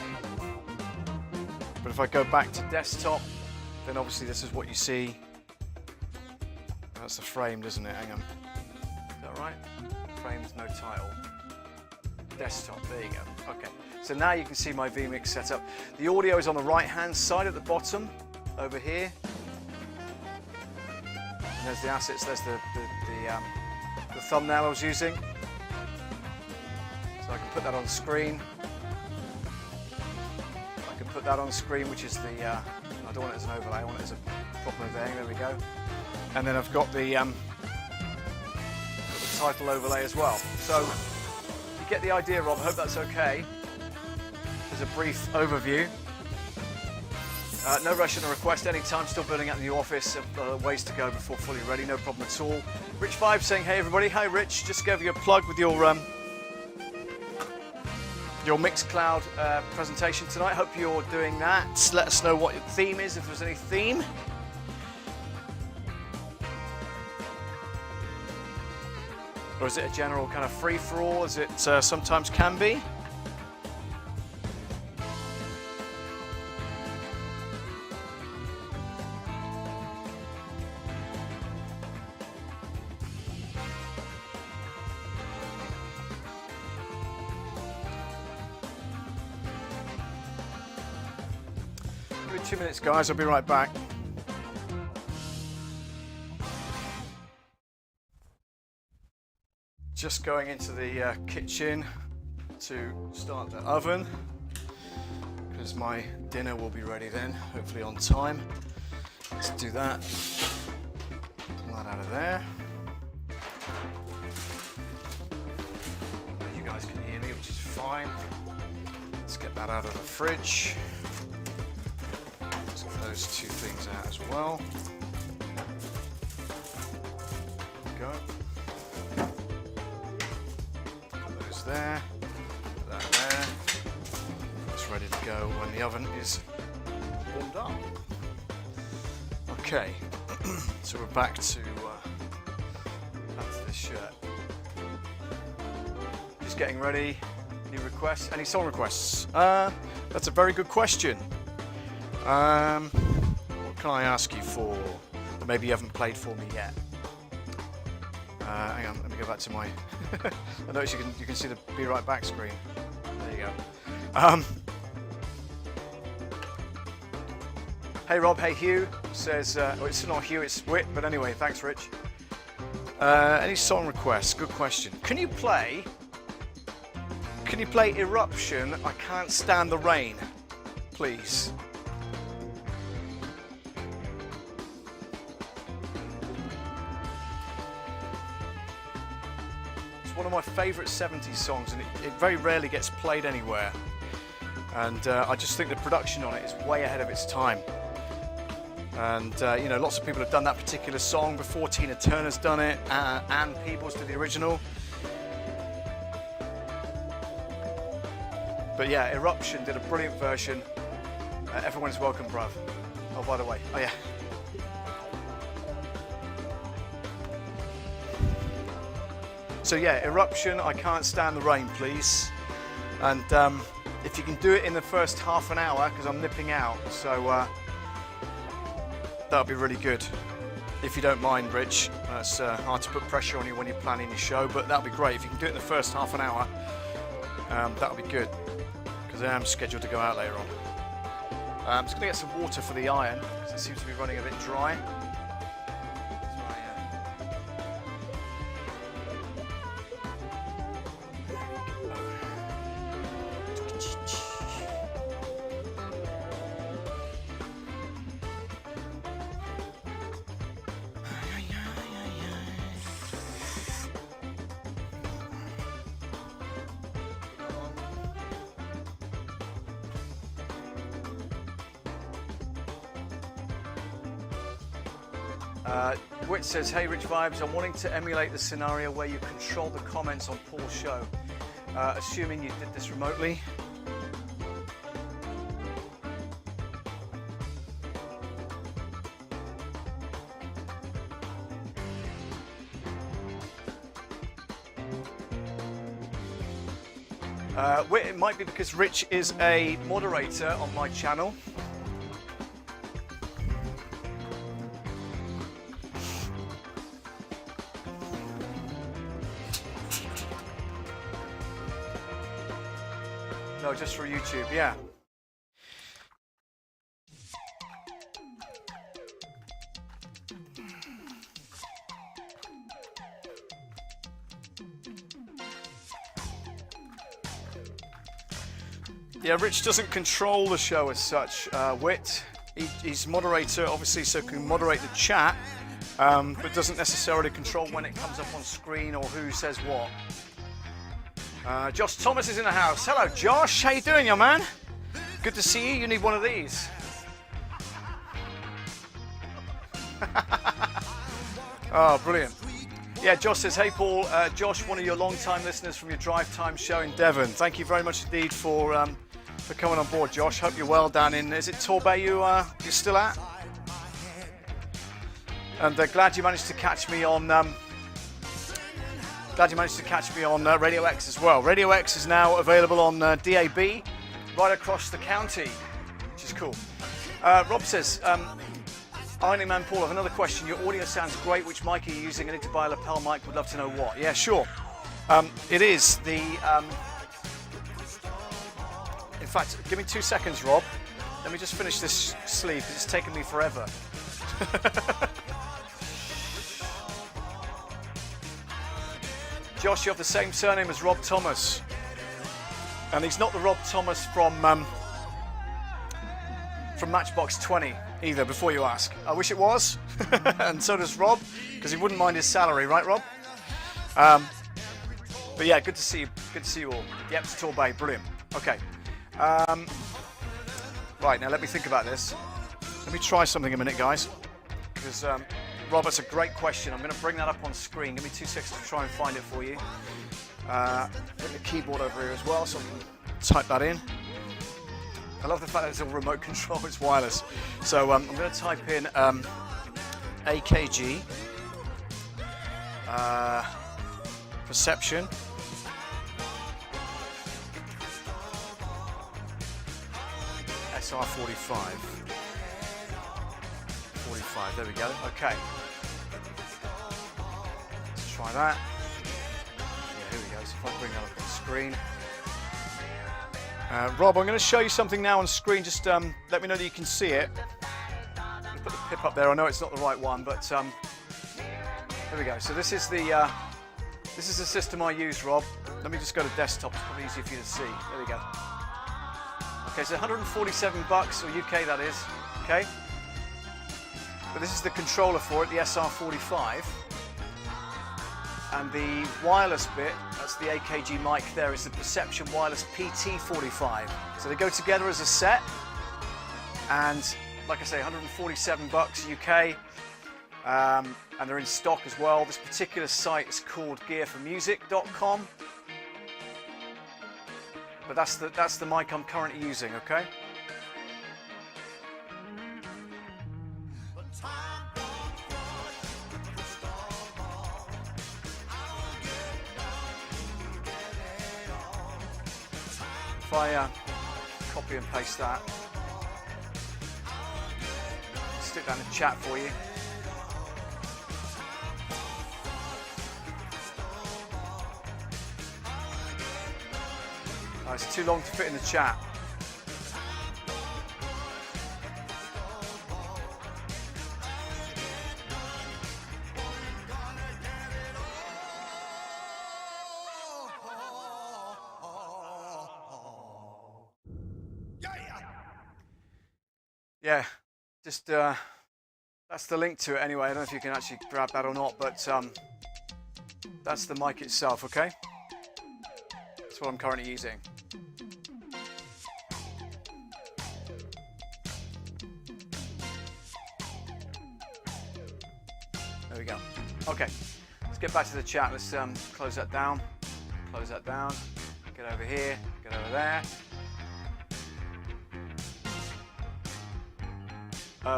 But if I go back to desktop, then obviously this is what you see. That's the frame, doesn't it? Hang on. Is that right? Frames, no title. Desktop, there you go. Okay. So now you can see my vMix setup. The audio is on the right-hand side at the bottom, over here. And there's the assets. There's the thumbnail I was using. So I can put that on screen. I can put that on screen, which is the. I don't want it as an overlay. I want it as a proper thing. There we go. And then I've got the title overlay as well. So you get the idea, Rob. I hope that's okay. As a brief overview. No rush on a request anytime, still building out the new office, ways to go before fully ready, no problem at all. Rich Vibe saying, hey everybody, hi Rich, just gave you a plug with your Mixcloud presentation tonight. Hope you're doing that. Let us know what your theme is, if there's any theme. Or is it a general kind of free-for-all, as it sometimes can be? Give me 2 minutes, guys. I'll be right back. Just going into the kitchen to start the oven, because my dinner will be ready then, hopefully on time. Let's do that. Pull that out of there. You guys can hear me, which is fine. Let's get that out of the fridge. Let's get those two things out as well. There we go. goes there. Put that there. It's ready to go when the oven is warmed up. Okay, so we're back to this shirt. Just getting ready. Any requests? Any song requests? That's a very good question. What can I ask you for that maybe you haven't played for me yet? Hang on, let me go back to my. I notice you can see the Be Right Back screen. There you go. Hey Rob, hey Hugh says. Oh, it's not Hugh, it's Wit. But anyway, thanks, Rich. Any song requests? Good question. Can you play Eruption? I Can't Stand the Rain, please. One of my favourite 70s songs, and it very rarely gets played anywhere, and I just think the production on it is way ahead of its time. And you know, lots of people have done that particular song before. Tina Turner's done it, Ann Peebles did the original, but yeah, Eruption did a brilliant version. Everyone's welcome, bruv. Oh, by the way, oh yeah. So yeah, Eruption, I Can't Stand the Rain, please. And if you can do it in the first half an hour, because I'm nipping out, so that'll be really good. If you don't mind, Rich. It's hard to put pressure on you when you're planning your show, but that'll be great. If you can do it in the first half an hour, that'll be good, because I am scheduled to go out later on. I'm just going to get some water for the iron, because it seems to be running a bit dry. Wit says, hey Rich Vibes, I'm wanting to emulate the scenario where you control the comments on Paul's show. Assuming you did this remotely. Wit, it might be because Rich is a moderator on my channel. No, just for YouTube, yeah. Yeah, Rich doesn't control the show as such, Wit. He's moderator, obviously, so can moderate the chat, but doesn't necessarily control when it comes up on screen or who says what. Josh Thomas is in the house. Hello, Josh. How you doing, young man? Good to see you. You need one of these. Oh, brilliant. Yeah, Josh says, hey, Paul. Josh, one of your long-time listeners from your Drive Time show in Devon. Thank you very much indeed for coming on board, Josh. Hope you're well down in, is it Torbay you're still at? And glad you managed to catch me on... Radio X as well. Radio X is now available on DAB right across the county, which is cool. Rob says, Ironing Man Paul, I have another question. Your audio sounds great. Which mic are you using? I need to buy a lapel mic. Would love to know what. Yeah, sure. It is the... In fact, give me 2 seconds, Rob. Let me just finish this sleeve, because it's taken me forever. Josh, you have the same surname as Rob Thomas. And he's not the Rob Thomas from Matchbox 20 either, before you ask. I wish it was. And so does Rob, because he wouldn't mind his salary, right, Rob? But yeah, good to see you. Good to see you all. Yep, it's Torbay. Brilliant. Okay. Right, now let me think about this. Let me try something a minute, guys. Because... Rob, that's a great question. I'm going to bring that up on screen. Give me 2 seconds to try and find it for you. Put the keyboard over here as well, so I can type that in. I love the fact that it's all remote control, it's wireless. So I'm going to type in AKG, perception, SR45, 45, there we go, okay. Let's try that. Yeah, here we go, so if I bring that up on the screen. Rob, I'm going to show you something now on screen, just let me know that you can see it. I'm going to put the pip up there, I know it's not the right one, but there we go. So this is the system I use, Rob. Let me just go to desktop, it's probably easier for you to see. There we go. Okay, so 147 bucks, or UK that is, okay? But this is the controller for it, the SR45. And the wireless bit, that's the AKG mic there, is the Perception Wireless PT45. So they go together as a set. And like I say, 147 bucks UK. And they're in stock as well. This particular site is called gearformusic.com. But that's the mic I'm currently using, okay? If I copy and paste that, stick that in the chat for you. Oh, it's too long to fit in the chat. Yeah, just that's the link to it anyway. I don't know if you can actually grab that or not, but that's the mic itself, okay? That's what I'm currently using. There we go. Okay, let's get back to the chat. Let's close that down. Close that down. Get over here. Get over there.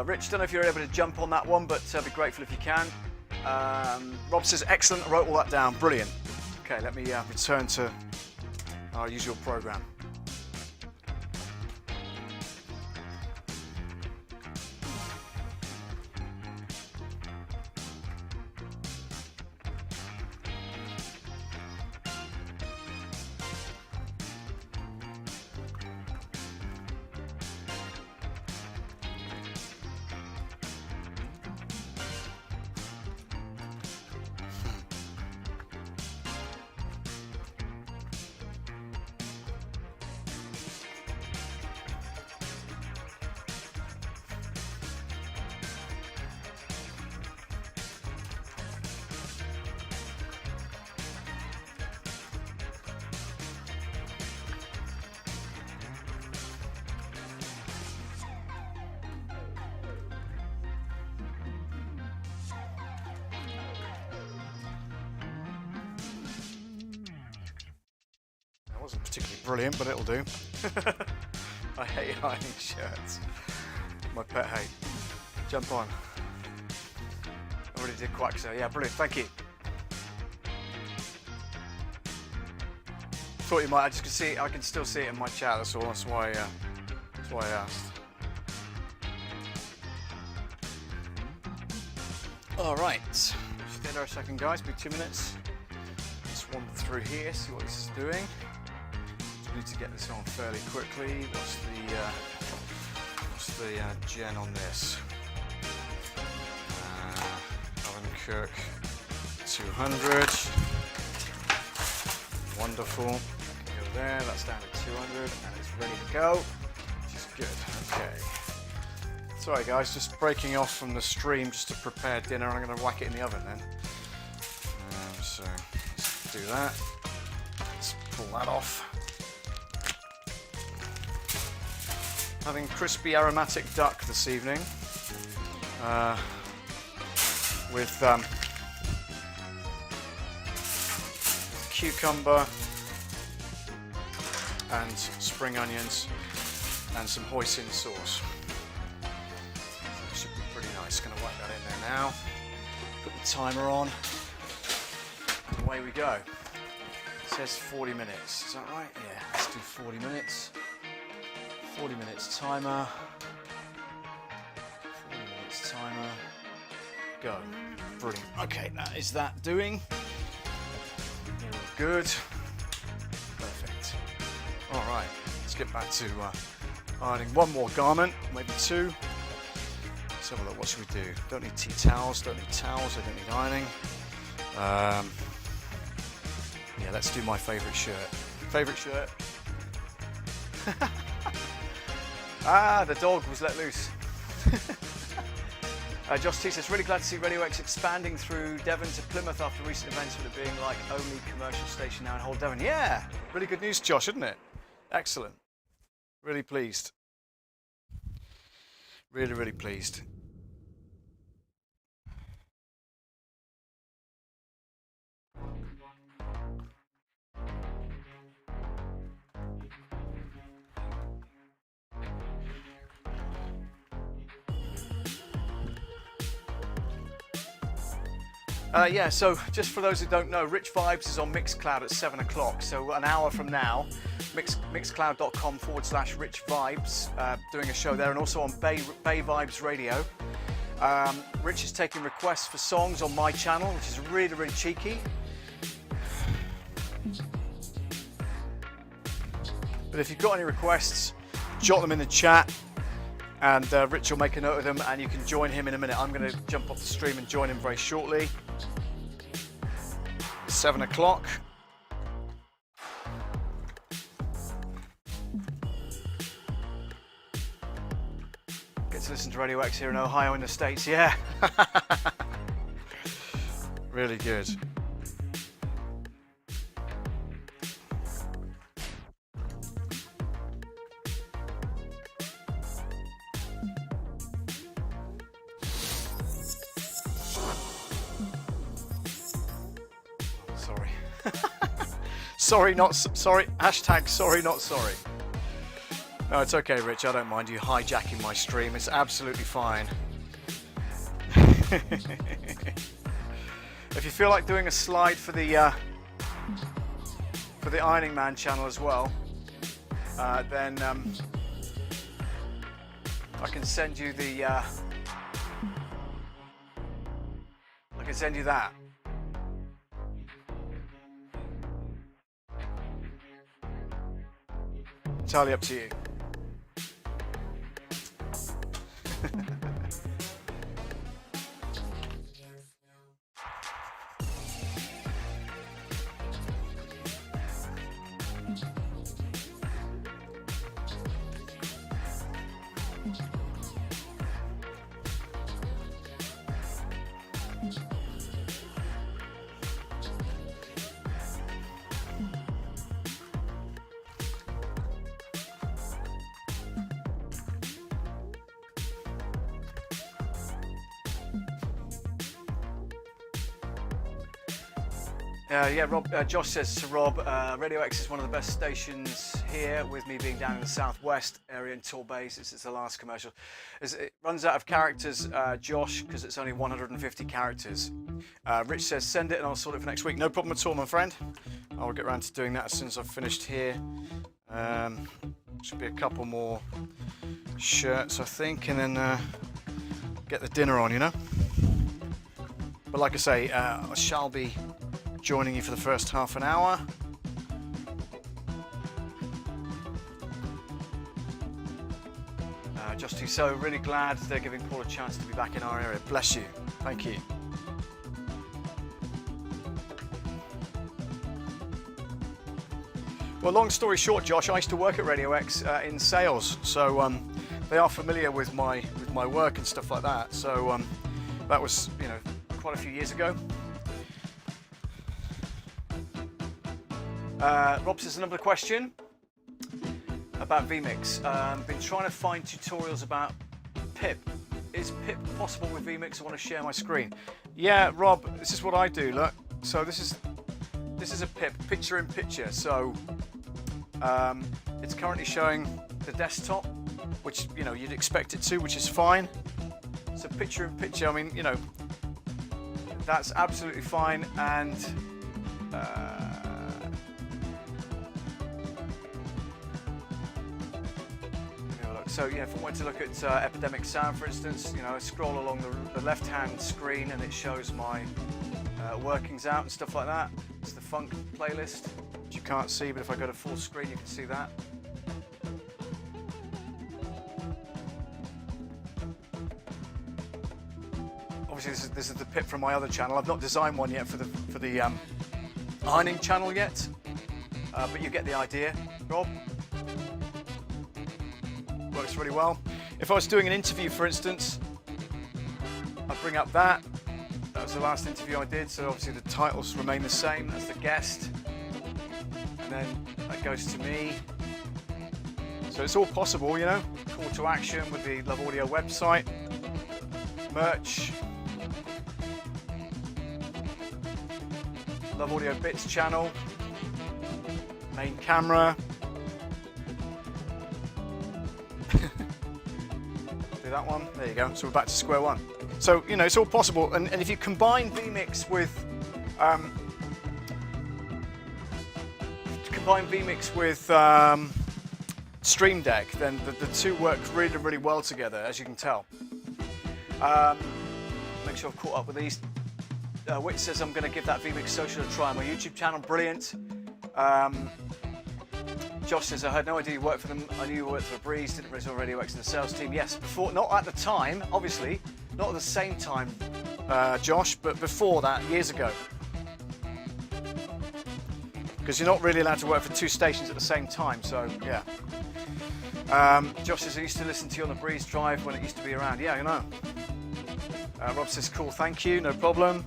Rich, don't know if you're able to jump on that one, but I'd be grateful if you can. Rob says, excellent, I wrote all that down, brilliant. Okay, let me return to our usual program. Wasn't particularly brilliant, but it'll do. I hate ironing shirts. My pet hate. Jump on. I already did quack, so yeah, brilliant, thank you. Thought you might, I just can see, I can still see it in my chat, that's all, that's why I asked. Alright, stay there a second guys, be 2 minutes. Let's wander through here, see what this is doing. Need to get this on fairly quickly. What's the gen on this? Alan Cook 200. Wonderful. Go there. That's down to 200, and it's ready to go, which is good. Okay. Sorry guys, just breaking off from the stream just to prepare dinner. I'm going to whack it in the oven then. So let's do that. Let's pull that off. Having crispy aromatic duck this evening with cucumber and spring onions and some hoisin sauce. That should be pretty nice. Gonna whack that in there now. Put the timer on. And away we go. It says 40 minutes. Is that right? Yeah, let's do 40 minutes. 40 minutes timer. 40 minutes timer. Go. Brilliant. Okay, that is that doing. Good. Perfect. All right, let's get back to ironing one more garment, maybe two. Let's have a look. What should we do? Don't need tea towels. Don't need towels. I don't need ironing. Yeah, let's do my favourite shirt. Favourite shirt. Ah, the dog was let loose. Josh T says, really glad to see Radio X expanding through Devon to Plymouth after recent events with it being like only commercial station now in whole Devon. Yeah, really good news, Josh, isn't it? Excellent. Really pleased. Really, really pleased. Yeah, so just for those who don't know, Rich Vibes is on Mixcloud at 7 o'clock. So an hour from now, mixcloud.com/Rich Vibes, doing a show there, and also on Bay Vibes Radio. Rich is taking requests for songs on my channel, which is really, really cheeky. But if you've got any requests, jot them in the chat, and Rich will make a note of them, and you can join him in a minute. I'm going to jump off the stream and join him very shortly. 7 o'clock. Get to listen to Radio X here in Ohio in the States, yeah. Really good. Sorry, not sorry. Hashtag sorry, not sorry. No, it's okay, Rich. I don't mind you hijacking my stream. It's absolutely fine. If you feel like doing a slide for the Ironing Man channel as well, then I can send you the. I can send you that. Entirely up to you. Yeah, Rob. Josh says to Rob, Radio X is one of the best stations here, with me being down in the southwest area in Torbay. It's the last commercial. It runs out of characters, Josh, because it's only 150 characters. Rich says, send it and I'll sort it for next week. No problem at all, my friend. I'll get around to doing that as soon as I've finished here. Should be a couple more shirts, I think, and then get the dinner on, you know? But like I say, I shall be joining you for the first half an hour. Just so really glad they're giving Paul a chance to be back in our area. Bless you. Thank you. Well, long story short, Josh, I used to work at Radio X in sales, so they are familiar with my work and stuff like that. So that was, you know, quite a few years ago. Rob says another question about vMix. Been trying to find tutorials about pip. Is pip possible with vMix? I want to share my screen. Yeah, Rob, this is what I do. Look, so this is this is a PIP, picture in picture. So it's currently showing the desktop, which you'd expect it to, which is fine. So picture in picture, I mean, that's absolutely fine. And so if I wanted to look at Epidemic Sound, for instance, I scroll along the left-hand screen and it shows my workings out and stuff like that. It's the funk playlist, which you can't see, but if I go to full screen, you can see that. Obviously, this is the PIP from my other channel. I've not designed one yet for the ironing channel yet, but you get the idea, Rob. Works really well. If I was doing an interview, for instance, I'd bring up that. That was the last interview I did, so obviously the titles remain the same. That's the guest. And then that goes to me. So it's all possible, Call to action with the Love Audio website. Merch. Love Audio Bits channel. Main camera. That one, there you go. So we're back to square one. So it's all possible, and if you combine vMix with Stream Deck, then the two work really, really well together, as you can tell. Make sure I've caught up with these. Wit says I'm going to give that vMix Social a try on my YouTube channel. Brilliant. Josh says, I had no idea you worked for them. I knew you worked for Breeze, didn't realize you were Radio X in the sales team. Yes, before, not at the time, obviously, not at the same time, Josh, but before that, years ago. Because you're not really allowed to work for two stations at the same time, so yeah. Josh says, I used to listen to you on the Breeze Drive when it used to be around. Yeah, I know. Rob says, cool, thank you, no problem.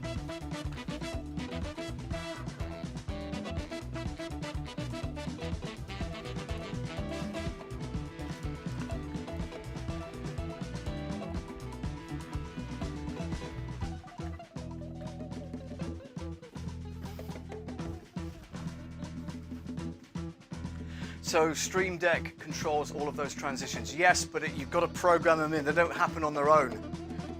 So Stream Deck controls all of those transitions. Yes, but you've got to program them in. They don't happen on their own.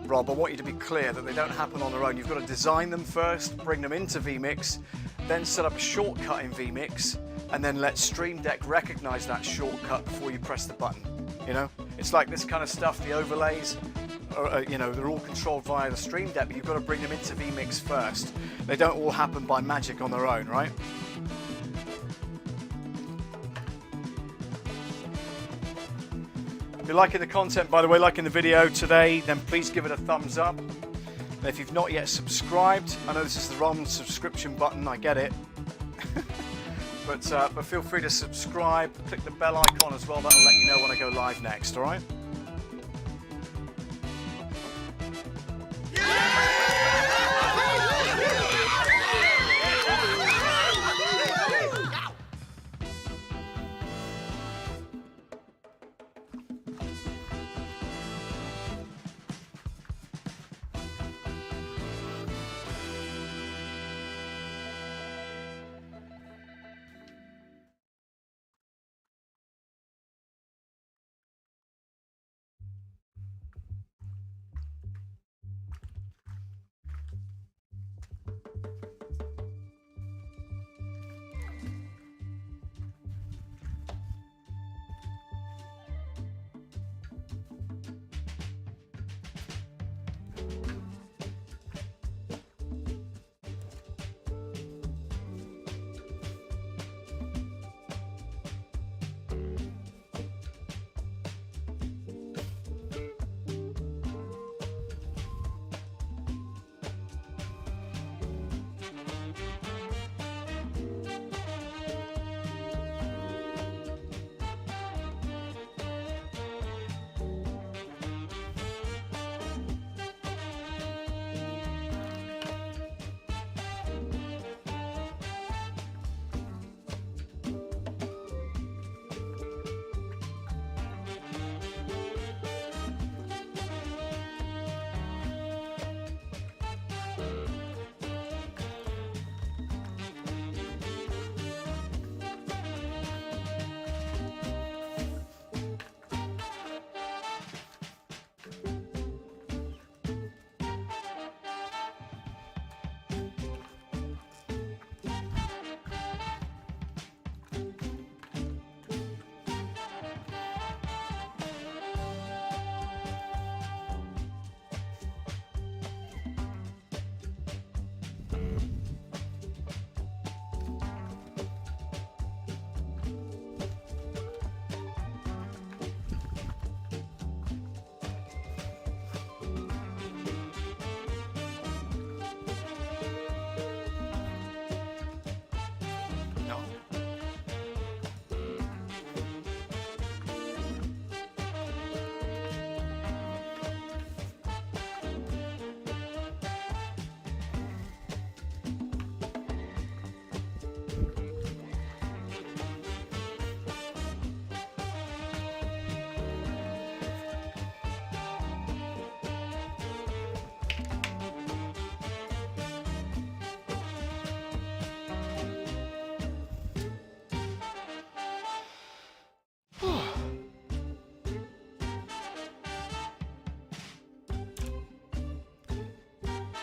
Rob, I want you to be clear that they don't happen on their own. You've got to design them first, bring them into vMix, then set up a shortcut in vMix, and then let Stream Deck recognize that shortcut before you press the button. It's like this kind of stuff, the overlays, they're all controlled via the Stream Deck, but you've got to bring them into vMix first. They don't all happen by magic on their own, right? If you're liking the content, by the way, liking the video today, then please give it a thumbs up. And if you've not yet subscribed, I know this is the wrong subscription button, I get it. but feel free to subscribe, click the bell icon as well, that'll let you know when I go live next, all right?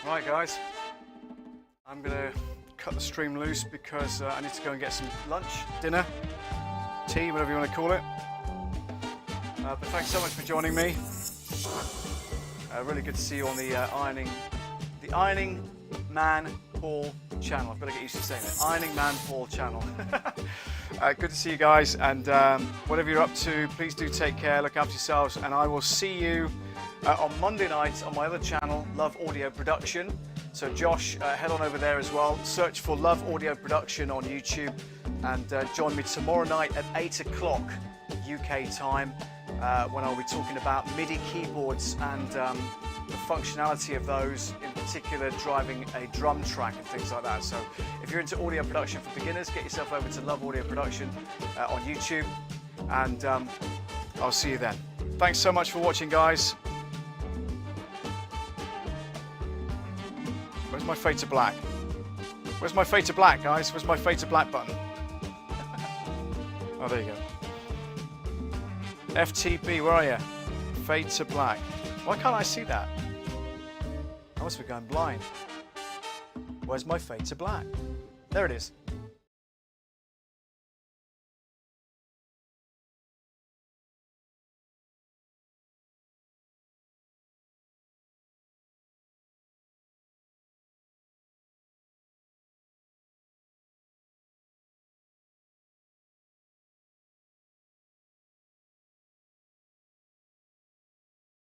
Right guys, I'm gonna cut the stream loose because I need to go and get some lunch, dinner, tea, whatever you want to call it. But thanks so much for joining me. Really good to see you on the Ironing Man Paul channel. I've got to get used to saying it. Ironing Man Paul channel. Good to see you guys, and whatever you're up to, please do take care, look after yourselves, and I will see you on Monday night on my other channel, Love Audio Production. So Josh, head on over there as well. Search for Love Audio Production on YouTube, and join me tomorrow night at 8 o'clock UK time, when I'll be talking about MIDI keyboards and the functionality of those, in particular driving a drum track and things like that. So if you're into audio production for beginners, get yourself over to Love Audio Production on YouTube, and I'll see you then. Thanks so much for watching, guys. Where's my fade to black? Where's my fade to black, guys? Where's my fade to black button? Oh, there you go. FTB, where are you? Fade to black. Why can't I see that? I must be going blind. Where's my fade to black? There it is.